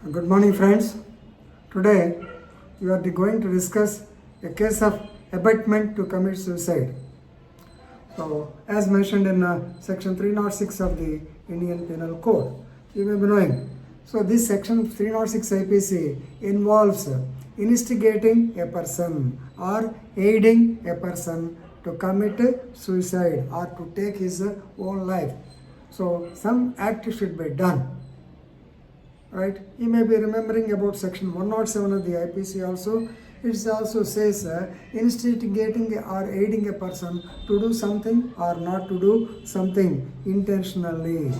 Good morning, friends. Today we are going to discuss a case of abetment to commit suicide. So, as mentioned in section 306 of the Indian Penal Code, you may be knowing. So, this section 306 IPC involves instigating a person or aiding a person to commit suicide or to take his own life. So, some act should be done. Right, you may be remembering about section 107 of the IPC also. It also says instigating or aiding a person to do something or not to do something intentionally.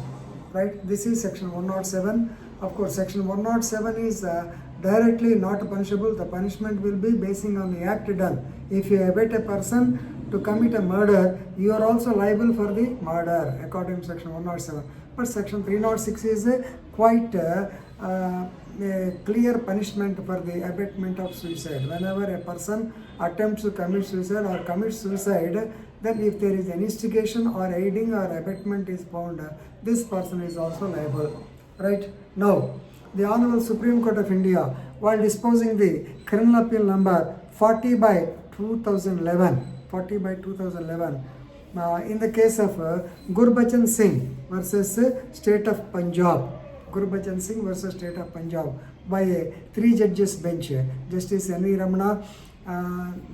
Right, this is section 107. Of course, section 107 is directly not punishable. The punishment will be basing on the act done. If you abet a person to commit a murder, you are also liable for the murder according to section 107. But section 306 is quite a clear punishment for the abetment of suicide. Whenever a person attempts to commit suicide or commits suicide, then if there is an instigation or aiding or abetment is found, this person is also liable. Right? Now, the Honorable Supreme Court of India, while disposing the criminal appeal number 40 by 2011, in the case of Gurbachan Singh versus State of Punjab, Gurbachan Singh versus State of Punjab by a 3 judges bench, Justice N.V. Ramana,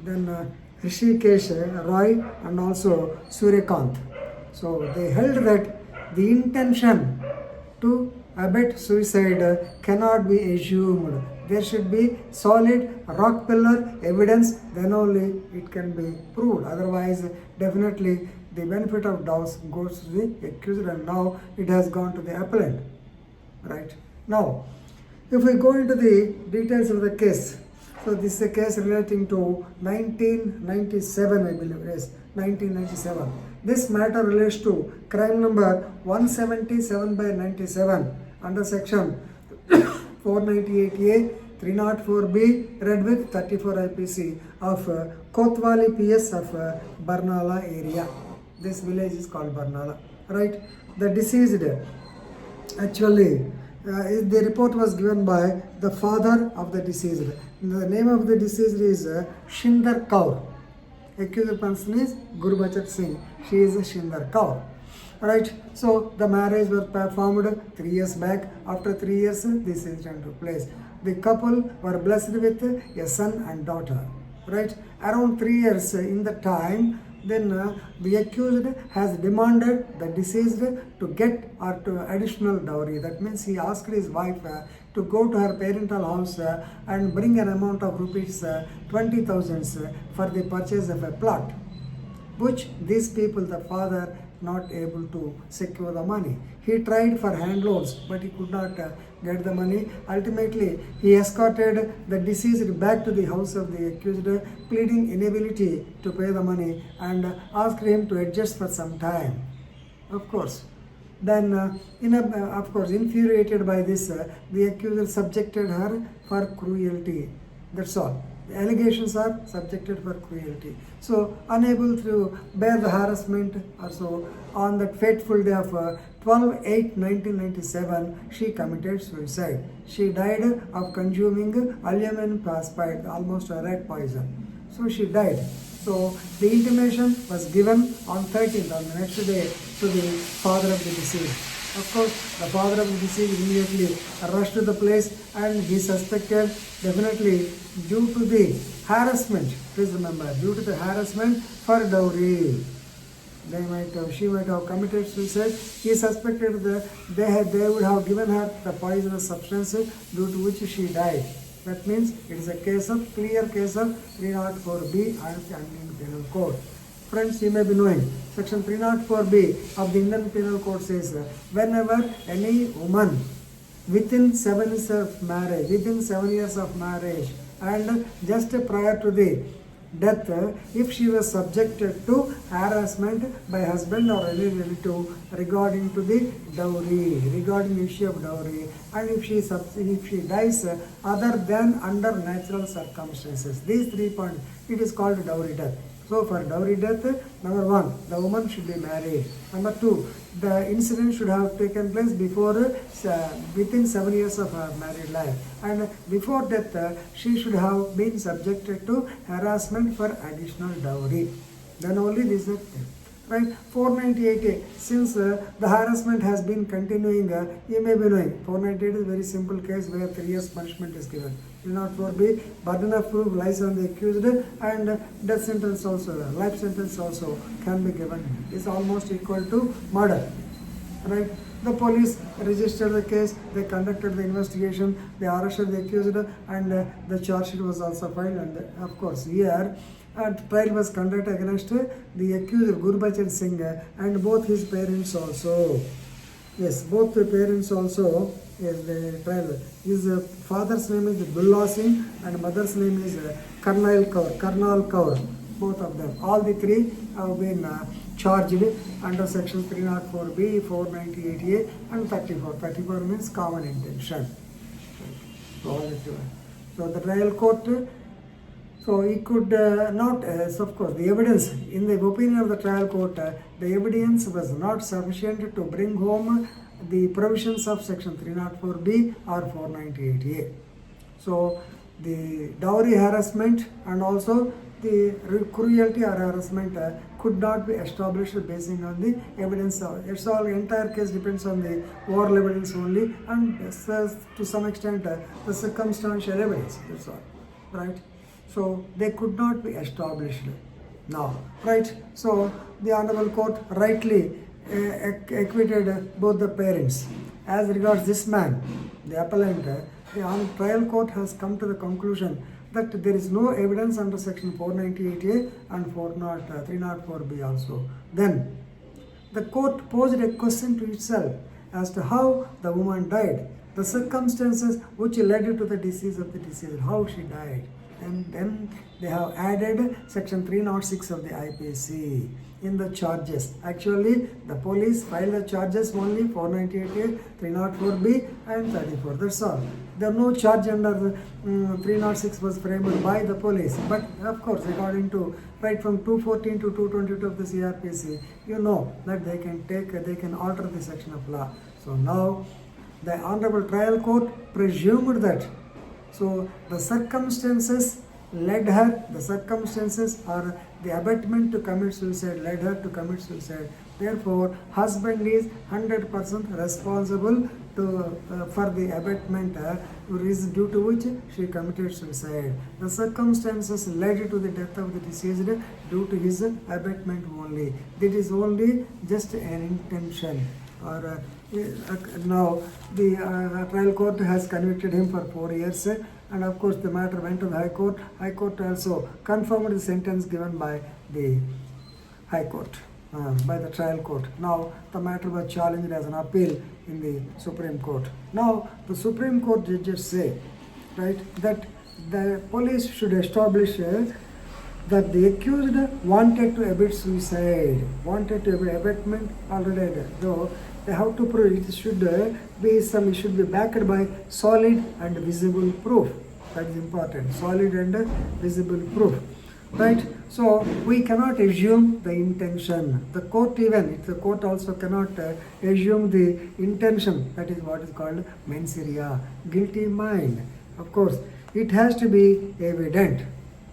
then Hrishikesh Roy and also Suryakant. So they held that the intention to abet suicide cannot be assumed. There should be solid rock pillar evidence, then only it can be proved. Otherwise, definitely the benefit of doubt goes to the accused, and now it has gone to the appellant. Right. Now, if we go into the details of the case, so this is a case relating to 1997, I believe, yes, 1997. This matter relates to crime number 177 by 97 under section 498A, 304B, read with 34 IPC of Kotwali PS of Barnala area. This village is called Barnala. Right. The deceased, actually, the report was given by the father of the deceased. The name of the deceased is Shinder Kaur. Accused person is Gurbachan Singh. She is Shinder Kaur. Right. So the marriage was performed 3 years back. After 3 years, this incident took place. The couple were blessed with a son and daughter. Right. Around 3 years in the time, then the accused has demanded the deceased to get or to additional dowry. That means he asked his wife to go to her parental house and bring an amount of rupees 20,000 for the purchase of a plot, which these people, the father, not able to secure the money. He tried for handloads, but he could not get the money. Ultimately, he escorted the deceased back to the house of the accused, pleading inability to pay the money, and asked him to adjust for some time. Of course. Then, of course, infuriated by this, the accuser subjected her for cruelty. That's all. The allegations are subjected for cruelty. So, unable to bear the harassment, also on that fateful day of 12/8/1997, she committed suicide. She died of consuming aluminum phosphide, almost a red poison. So, she died. So, the intimation was given on 13th, on the next day, to the father of the deceased. Of course, the father of the deceased immediately rushed to the place, and he suspected, definitely due to the harassment, please remember, due to the harassment for dowry, she might have committed suicide. He suspected that they would have given her the poisonous substance due to which she died. That means it is a clear case of 304B and Indian Penal Code. Friends, you may be knowing, section 304B of the Indian Penal Code says whenever any woman within 7 years of marriage, and just prior to the death, if she was subjected to harassment by husband or any relative regarding to the dowry, regarding issue of dowry, and if she dies other than under natural circumstances, these 3 points, it is called dowry death. So for dowry death, number one, the woman should be married. Number two, the incident should have taken place before within 7 years of her married life, and before death she should have been subjected to harassment for additional dowry. Then only this is right. 498A, since the harassment has been continuing, you may be knowing 498 is a very simple case where 3 years punishment is given. 304B, burden of proof lies on the accused, and death sentence also, life sentence also can be given. It's almost equal to murder, right? The police registered the case, they conducted the investigation, they arrested the accused, and the charge sheet was also filed. And of course here trial was conducted against the accused Gurbachan Singh and both his parents also. Yes, both the parents also. Yes, the trial. His father's name is Dullah Singh and mother's name is Karnal Kaur. Both of them. All the three have been charged under section 304B, 498A and 34. 34 means common intention. So the trial court, so he could not, of course, the evidence, in the opinion of the trial court, the evidence was not sufficient to bring home the provisions of section 304B or 498A. So the dowry harassment and also the cruelty or harassment could not be established basing on the evidence. It's all, entire case depends on the oral evidence only, and to some extent the circumstantial evidence. That's all, right? So they could not be established now, right? So the Honorable Court rightly acquitted both the parents. As regards this man, the appellant, the trial court has come to the conclusion that there is no evidence under section 498A and 304B also. Then the court posed a question to itself as to how the woman died, the circumstances which led to the decease of the deceased, how she died. And then they have added section 306 of the IPC in the charges. Actually, the police filed the charges only 498A, 304B and 34. That's all. There no charge under 306 was framed by the police. But of course, according to right from 214 to 222 of the CRPC, you know that they can alter the section of law. So now the Honorable Trial Court presumed that. So the circumstances led her, the circumstances or the abetment to commit suicide led her to commit suicide. Therefore, husband is 100% responsible for the abetment reason due to which she committed suicide. The circumstances led to the death of the deceased due to his abetment only. That is only just an intention. Or now the trial court has convicted him for 4 years, and of course the matter went to the High Court. High Court also confirmed the sentence given by the High Court, by the trial court. Now the matter was challenged as an appeal in the Supreme Court. Now the Supreme Court judges say, right, that the police should establish that the accused wanted to abet suicide, wanted to abet abetment already there. Though they have to prove it should be backed by solid and visible proof. That is important. Solid and visible proof. Right? So we cannot assume the intention. The court also cannot assume the intention. That is what is called mens rea, guilty mind. Of course, it has to be evident.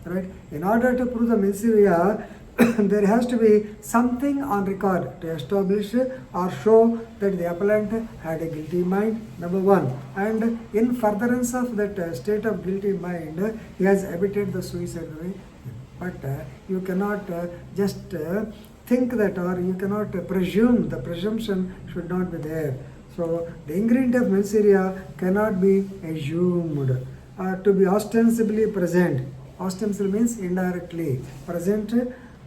Right? In order to prove the mens rea, there has to be something on record to establish or show that the appellant had a guilty mind, number one. And in furtherance of that state of guilty mind, he has abetted the suicide. But you cannot just think that, or you cannot presume. The presumption should not be there. So the ingredient of mens rea cannot be assumed. To be ostensibly present. Ostensibly means indirectly present,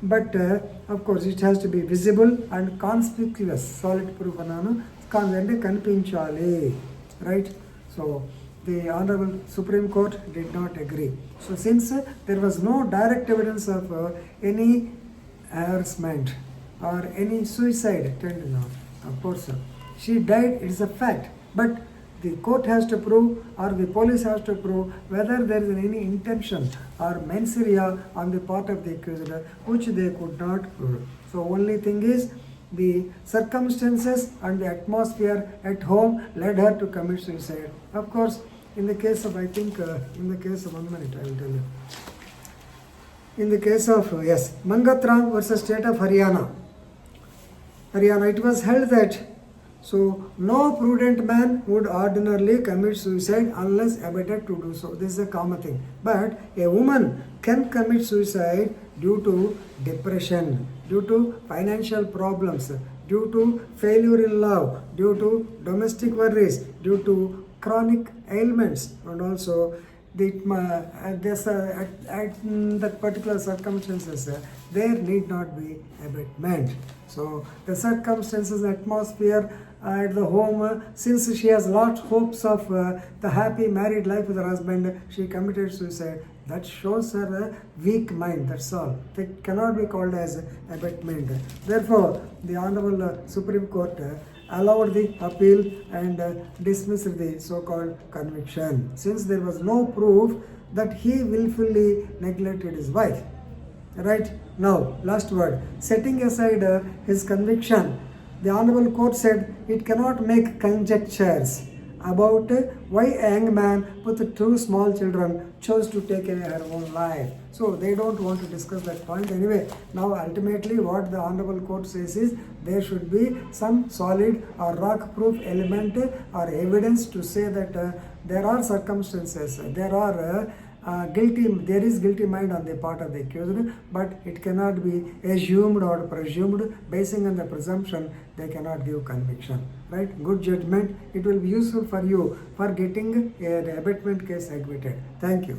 but of course it has to be visible and conspicuous. Solid proof ananu kanipinchali, right? So the Honorable Supreme Court did not agree. So since there was no direct evidence of any harassment or any suicide, of course she died, it is a fact, but the court has to prove or the police has to prove whether there is any intention or mens rea on the part of the accused, which they could not prove. So only thing is the circumstances and the atmosphere at home led her to commit suicide. Of course, in the case of, I think, in the case of, 1 minute, I will tell you. In the case of, Mangatram versus state of Haryana, it was held that so no prudent man would ordinarily commit suicide unless abetted to do so. This is a common thing. But a woman can commit suicide due to depression, due to financial problems, due to failure in love, due to domestic worries, due to chronic ailments, and also at that particular circumstances, there need not be abatement. So the circumstances, atmosphere at the home, since she has lost hopes of the happy married life with her husband, she committed suicide. That shows her a weak mind, that's all. That cannot be called as abatement. Therefore, the Honorable Supreme Court allowed the appeal and dismissed the so-called conviction, since there was no proof that he willfully neglected his wife. Right? Now, last word. Setting aside his conviction, the Honorable Court said it cannot make conjectures about why a young man with 2 small children chose to take her own life. So they don't want to discuss that point anyway. Now ultimately what the Honorable Court says is there should be some solid or rock-proof element or evidence to say that there are circumstances, there is guilty mind on the part of the accused, but it cannot be assumed or presumed. Basing on the presumption, they cannot give conviction. Right? Good judgment. It will be useful for you for getting an abatement case acquitted. Thank you.